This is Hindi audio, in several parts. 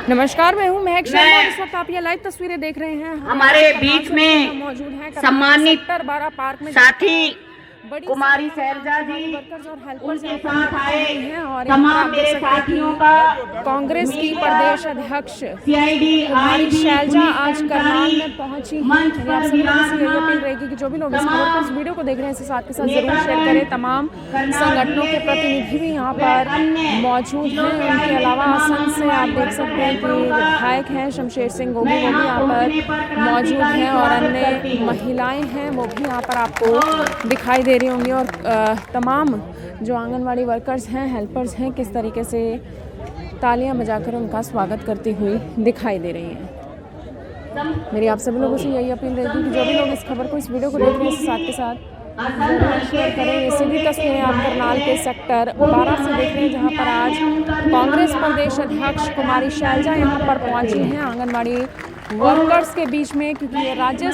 नमस्कार, मैं हूँ महक शर्मा। इस वक्त आप ये लाइव तस्वीरें देख रहे हैं। हमारे बीच में मौजूद है सम्मानित सेक्टर 12 पार्क में साथी कुमारी शैलजा जी, उनके साथ आए तमाम मेरे साथियों का कांग्रेस की प्रदेश अध्यक्ष सीआईडी कुमारी शैलजा आज करनाल में पहुंची हैं। आप सभी लोगों से यही अपील रहेगी कि जो भी लोग इस खबर पर इस वीडियो को देख रहे हैं इसे साथ के साथ जरूर शेयर करें। तमाम संगठनों के प्रतिनिधि भी यहाँ पर मौजूद हैं। उनके अलावा आसन से आप देख सकते हैं कि विधायक हैं शमशेर सिंह गोगी, वो भी यहाँ पर मौजूद हैं और अन्य महिलाएं हैं वो भी यहाँ पर आपको दिखाई दे रही होंगी। और तमाम जो आंगनवाड़ी वर्कर्स हैं, हेल्पर्स हैं, किस तरीके से तालियां बजाकर उनका स्वागत करती हुई दिखाई दे रही हैं। मेरी आप सभी लोगों से यही अपील रहेगी कि जो भी लोग इस खबर को, इस वीडियो को देख रहे हैं इसे साथ के साथ जरूर शेयर करें। ये सीधी तस्वीरें आप करनाल के सेक्टर 12 से देख रहे हैं, जहां पर आज कांग्रेस प्रदेश अध्यक्ष कुमारी शैलजा यहां पर पहुंची हैं आंगनवाड़ी वर्कर्स के बीच में, क्योंकि ये राज्य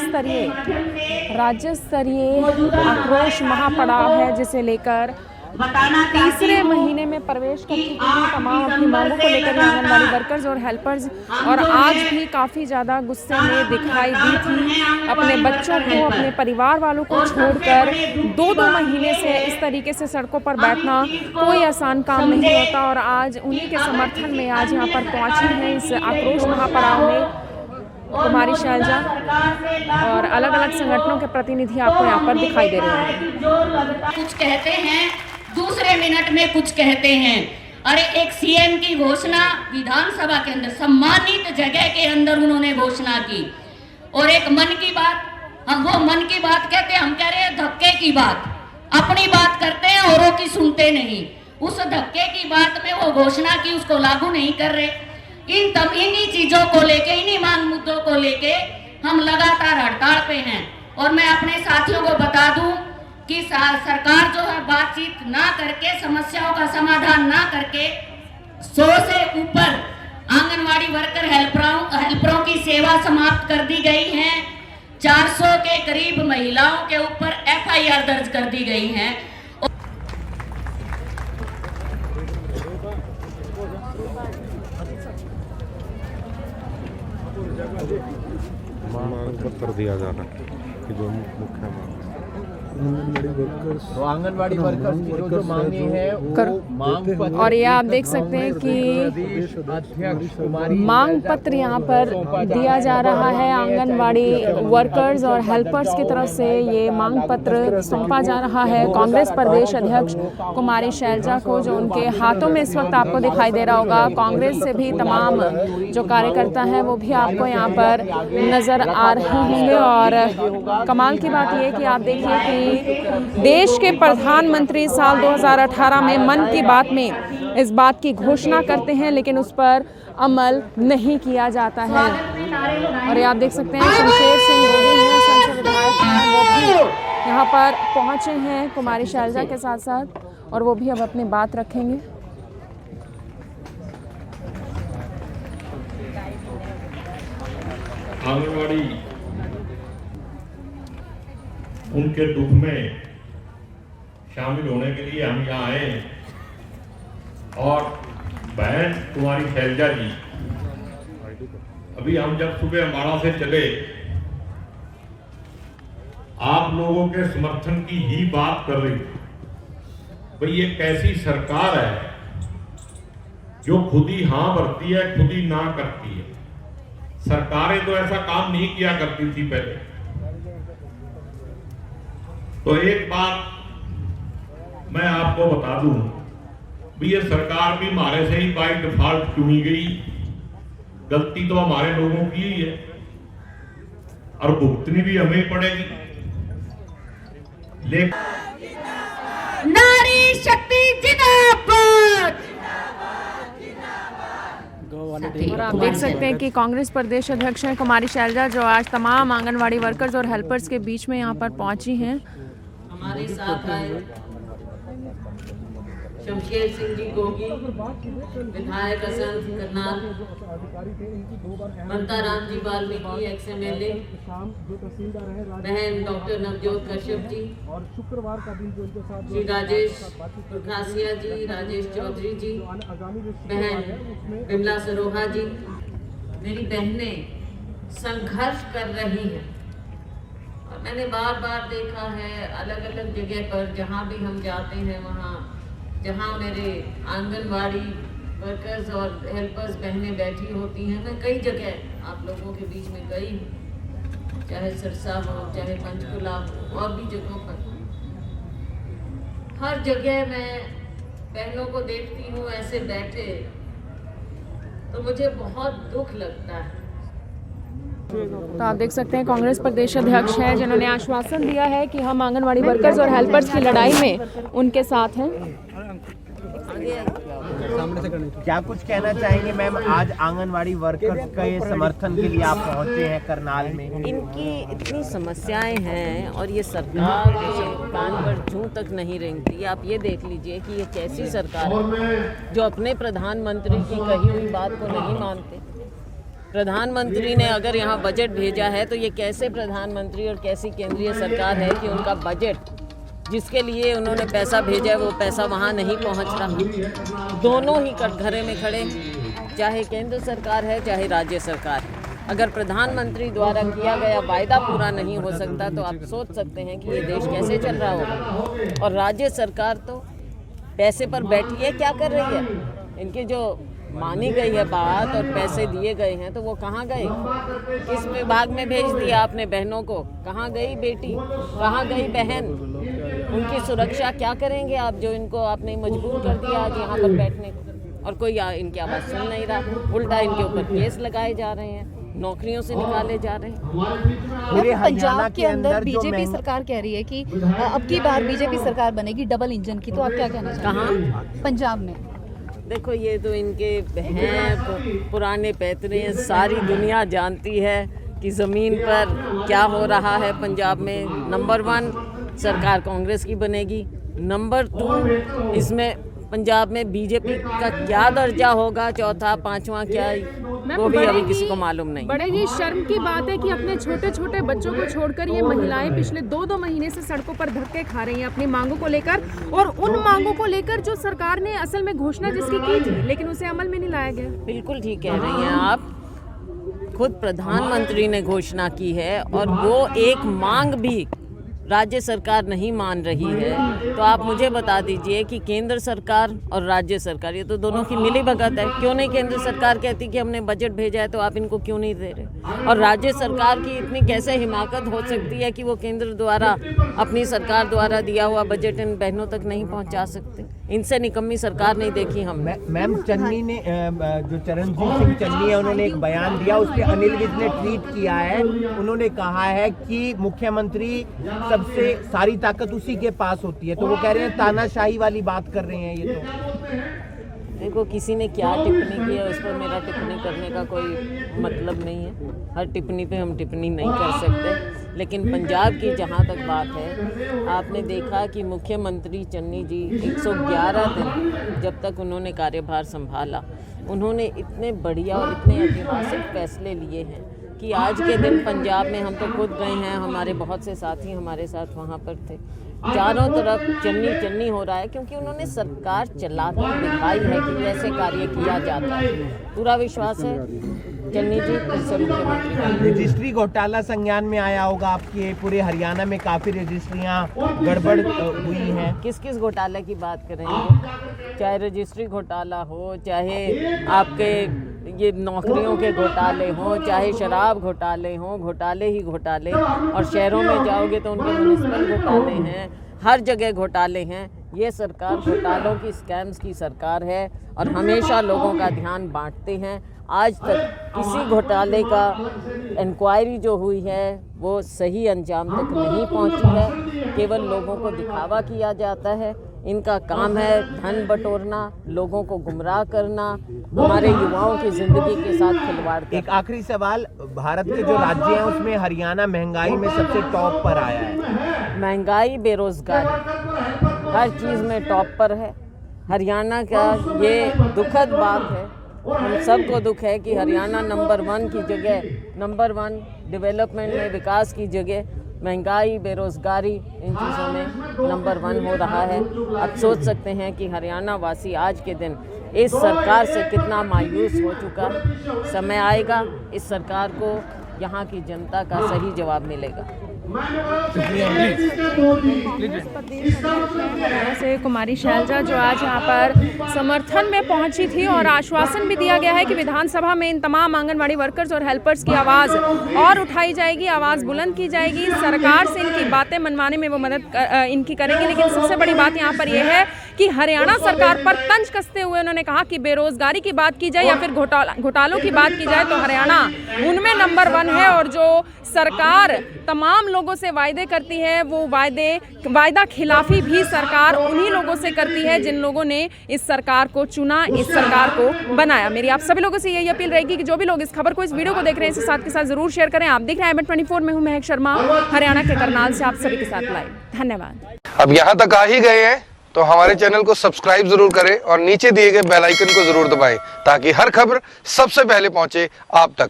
स्तरीय आक्रोश महापड़ाव है जिसे लेकर तीसरे महीने में प्रवेश कर चुके हैं। तमाम अपनी मांगों को लेकर आंगनवाड़ी वर्कर्स और हेल्पर्स, और आज भी काफ़ी ज़्यादा गुस्से में दिखाई दी थी। अपने बच्चों को, अपने परिवार वालों को छोड़कर 2-2 महीने से इस तरीके से सड़कों पर बैठना कोई आसान काम नहीं होता। और आज उन्हीं के समर्थन में आज यहाँ पर पहुँची हैं इस आक्रोश महापड़ाव में कुमारी शैलजा, और अलग अलग संगठनों के प्रतिनिधि आपको यहाँ पर दिखाई दे रहे हैं। कुछ कहते हैं, दूसरे मिनट में कुछ कहते हैं। अरे एक सीएम की घोषणा विधानसभा के अंदर सम्मानित जगह के अंदर उन्होंने घोषणा की, और एक मन की बात, हम वो मन की बात कहते हैं, हम कह रहे हैं धक्के की बात। अपनी बात करते हैं, औरों की सुनते नहीं। उस धक्के की बात में वो घोषणा की, उसको लागू नहीं कर रहे। इन्हीं चीजों को लेके, इन्हीं मांग मुद्दों को लेके हम लगातार हड़ताल पे हैं। और मैं अपने साथियों को बता दूं कि सरकार जो है बातचीत ना करके, समस्याओं का समाधान ना करके 100 से ऊपर आंगनवाड़ी वर्कर हेल्परों की सेवा समाप्त कर दी गई है। 400 के करीब महिलाओं के ऊपर एफआईआर दर्ज कर दी गई है। मांग पत्र दिया जाना कि जो मुख्य मांग आंगनवाड़ी वर्कर्स की जो मांगे हैं वो मांग पत्र, और ये आप देख सकते हैं कि मांग पत्र यहाँ पर दिया जा रहा है। आंगनवाड़ी वर्कर्स और हेल्पर्स की तरफ से ये मांग पत्र सौंपा जा रहा है कांग्रेस प्रदेश अध्यक्ष कुमारी शैलजा को, जो उनके हाथों में इस वक्त आपको दिखाई दे रहा होगा। कांग्रेस से भी तमाम जो कार्यकर्ता हैं वो भी आपको यहाँ पर नज़र आ रहे होंगे। और कमाल की बात यह कि आप देखिए कि देश के प्रधानमंत्री साल 2018 में मन की बात में इस बात की घोषणा करते हैं, लेकिन उस पर अमल नहीं किया जाता है। और ये आप देख सकते हैं शमशेर सिंह गोगी हैं, संसद विधायक हैं, वो भी यहाँ पर पहुँचे हैं कुमारी शैलजा के साथ साथ, और वो भी अब अपनी बात रखेंगे। आंगनवाड़ी उनके दुख में शामिल होने के लिए हम यहाँ आए हैं। और बहन कुमारी शैलजा जी, अभी हम जब सुबह अम्बाड़ा से चले, आप लोगों के समर्थन की ही बात कर रही थी। भाई ये कैसी सरकार है जो खुद ही हाँ भरती है, खुद ही ना करती है। सरकारें तो ऐसा काम नहीं किया करती थी पहले। तो एक बात मैं आपको बता दूं, ये सरकार भी हमारे से ही बाय डिफॉल्ट चुनी गई। गलती तो हमारे लोगों की ही है और भुगतनी भी हमें ही पड़ेगी। लेकिन नारी शक्ति जिंदाबाद। और आप देख सकते हैं कि कांग्रेस प्रदेश अध्यक्ष हैं कुमारी शैलजा, जो आज तमाम आंगनवाड़ी वर्कर्स और हेल्पर्स के बीच में यहाँ पर पहुंची हैं। हमारे साथ आए शमशेर सिंह जी गोगी, विधायक असंध करनाल, ममता राम जी वाल्मीकि XMLA, बहन डॉक्टर नवजोत कश्यप जी, श्री राजेश पुरखासिया जी, राजेश चौधरी जी, बहन विमला सरोहा जी, मेरी बहनें संघर्ष कर रही हैं। और मैंने बार बार देखा है अलग अलग जगह पर, जहाँ भी हम जाते हैं वहाँ, जहाँ मेरे आंगनवाड़ी वर्कर्स और हेल्पर्स बहनें बैठी होती हैं, मैं कई जगह आप लोगों के बीच में गई हूँ, चाहे सिरसा हो, चाहे पंचकुला हो, और भी जगहों पर। हर जगह मैं बहनों को देखती हूँ ऐसे बैठे, तो मुझे बहुत दुख लगता है। तो आप देख सकते हैं कांग्रेस प्रदेश अध्यक्ष हैं जिन्होंने आश्वासन दिया है कि हम आंगनवाड़ी वर्कर्स और हेल्पर्स की लड़ाई में उनके साथ हैं। क्या कुछ कहना चाहेंगे मैम, आज आंगनवाड़ी वर्कर्स के समर्थन के लिए आप पहुंचे हैं करनाल में? इनकी इतनी समस्याएं हैं और ये सरकार कान पर जूं तक नहीं रेंगती। आप ये देख लीजिए कि ये कैसी सरकार है जो अपने प्रधानमंत्री की कही हुई बात को नहीं मानते। प्रधानमंत्री ने अगर यहाँ बजट भेजा है तो ये कैसे प्रधानमंत्री और कैसी केंद्रीय सरकार है कि उनका बजट जिसके लिए उन्होंने पैसा भेजा है वो पैसा वहाँ नहीं पहुँच रहा। दोनों ही कटघरे में खड़े, चाहे केंद्र सरकार है चाहे राज्य सरकार है। अगर प्रधानमंत्री द्वारा किया गया वायदा पूरा नहीं हो सकता तो आप सोच सकते हैं कि ये देश कैसे चल रहा होगा। और राज्य सरकार तो पैसे पर बैठी है, क्या कर रही है? इनकी जो मानी गई है बात और पैसे दिए गए हैं तो वो कहाँ गए? किस विभाग में भेज दिया आपने बहनों को? कहाँ गई बेटी, कहाँ गई बहन? उनकी सुरक्षा क्या करेंगे आप, जो इनको आपने मजबूर कर दिया आज यहाँ पर बैठने को? और कोई इनकी आवाज़ सुन नहीं रहा, उल्टा इनके ऊपर केस लगाए जा रहे हैं, नौकरियों से निकाले जा रहे हैं। पंजाब के अंदर बीजेपी सरकार कह रही है कि अब की बार बीजेपी सरकार बनेगी डबल इंजन की, तो आप क्या कहना चाहेंगे? कहाँ? पंजाब में। देखो ये तो इनके हैं पुराने पैतरे हैं, सारी दुनिया जानती है कि ज़मीन पर क्या हो रहा है पंजाब में। नंबर 1 सरकार कांग्रेस की बनेगी, नंबर 2 इसमें पंजाब में बीजेपी का क्या दर्जा होगा, चौथा पांचवा क्या, वो भी अभी किसी को मालूम नहीं। बड़े ही शर्म की बात है कि अपने छोटे छोटे बच्चों को छोड़कर ये महिलाएं पिछले 2 महीने से सड़कों पर धक्के खा रही हैं अपनी मांगों को लेकर, और उन मांगों को लेकर जो सरकार ने असल में घोषणा जिसकी की थी लेकिन उसे अमल में नहीं लाया गया। बिल्कुल ठीक कह रही हैं आप, खुद प्रधानमंत्री ने घोषणा की है और वो एक मांग भी राज्य सरकार नहीं मान रही है। तो आप मुझे बता दीजिए कि केंद्र सरकार और राज्य सरकार, ये तो दोनों की मिली भगत है। क्यों नहीं केंद्र सरकार कहती कि हमने बजट भेजा है तो आप इनको क्यों नहीं दे रहे? और राज्य सरकार की इतनी कैसे हिमाकत हो सकती है कि वो केंद्र द्वारा अपनी सरकार द्वारा दिया हुआ बजट इन बहनों तक नहीं पहुंचा सकते? इनसे निकम्मी सरकार नहीं देखी हमने। मैम चन्नी ने जो चरणजीत सिंह चन्नी है उन्होंने एक बयान दिया, उस पर अनिल विज ने ट्वीट किया है। उन्होंने कहा है कि मुख्यमंत्री सबसे सारी ताकत उसी के पास होती है, तो वो कह रहे हैं तानाशाही वाली बात कर रहे हैं ये। तो देखो किसी ने क्या टिप्पणी की है उस पर मेरा टिप्पणी करने का कोई मतलब नहीं है। हर टिप्पणी पे हम टिप्पणी नहीं कर सकते। लेकिन पंजाब की जहाँ तक बात है, आपने देखा कि मुख्यमंत्री चन्नी जी 111 दिन जब तक उन्होंने कार्यभार संभाला, उन्होंने इतने बढ़िया और इतने ऐतिहासिक फैसले लिए हैं कि आज के दिन पंजाब में हम तो खुद गए हैं, हमारे बहुत से साथी हमारे साथ वहाँ पर थे, चारों तरफ चन्नी चन्नी हो रहा है क्योंकि उन्होंने सरकार चलाकर दिखाई है कि ऐसे कार्य किया जाता है। पूरा विश्वास है चन्नी जी फिर से मुख्यमंत्री। रजिस्ट्री घोटाला संज्ञान में आया होगा आपके, पूरे हरियाणा में काफ़ी रजिस्ट्रियाँ गड़बड़ हुई हैं। किस किस घोटाले की बात करेंगे? चाहे रजिस्ट्री घोटाला हो, चाहे आपके ये नौकरियों के घोटाले हों, चाहे शराब घोटाले हों, घोटाले ही घोटाले। और शहरों में जाओगे तो उनके म्युनिसिपल घोटाले हैं, हर जगह घोटाले हैं। ये सरकार घोटालों की, स्कैम्स की सरकार है और हमेशा लोगों का ध्यान बांटते हैं। आज तक किसी घोटाले का इंक्वायरी जो हुई है वो सही अंजाम तक नहीं पहुंची है, केवल लोगों को दिखावा किया जाता है। इनका काम है धन बटोरना, लोगों को गुमराह करना, हमारे युवाओं की ज़िंदगी के साथ खिलवाड़ करना। एक आखिरी सवाल, भारत के जो राज्य हैं उसमें हरियाणा महंगाई में सबसे टॉप पर आया है। महंगाई, बेरोजगारी, हर चीज़ में टॉप पर है। हरियाणा का ये दुखद बात है, हम सबको दुख है कि हरियाणा नंबर 1 की जगह, नंबर 1 डेवलपमेंट में, विकास की जगह महंगाई, बेरोजगारी, इन चीज़ों में नंबर 1 हो रहा है। अब सोच सकते हैं कि हरियाणा वासी आज के दिन इस सरकार से कितना मायूस हो चुका। समय आएगा, इस सरकार को यहाँ की जनता का सही जवाब मिलेगा। से कुमारी शैलजा जो आज यहाँ पर समर्थन में पहुंची थी और आश्वासन भी दिया गया है कि विधानसभा में इन तमाम आंगनवाड़ी वर्कर्स और हेल्पर्स की आवाज़ और उठाई जाएगी, आवाज़ बुलंद की जाएगी, सरकार से इनकी बातें मनवाने में वो मदद इनकी करेंगे। लेकिन सबसे बड़ी बात यहाँ पर यह है कि हरियाणा सरकार पर तंज कसते हुए उन्होंने कहा कि बेरोजगारी की बात की जाए या फिर घोटालों की बात की जाए तो हरियाणा उनमें नंबर 1 है। और जो सरकार तमाम लोगों से वायदे करती है वो वायदा खिलाफी भी सरकार उन्हीं लोगों से करती है जिन लोगों ने इस सरकार को चुना, इस सरकार को बनाया। मेरी आप सभी लोगों से यही अपील रहेगी कि जो भी लोग इस खबर को, इस वीडियो को देख रहे हैं, इसे साथ के साथ जरूर शेयर करें। आप देख रहे हैं IMN24 में हूं महक शर्मा, हरियाणा के करनाल से आप सभी के साथ लाइव। धन्यवाद। अब यहाँ तक आ ही गए हैं तो हमारे चैनल को सब्सक्राइब जरूर करें और नीचे दिए गए बेल आइकन को जरूर दबाएं ताकि हर खबर सबसे पहले पहुंचे आप तक।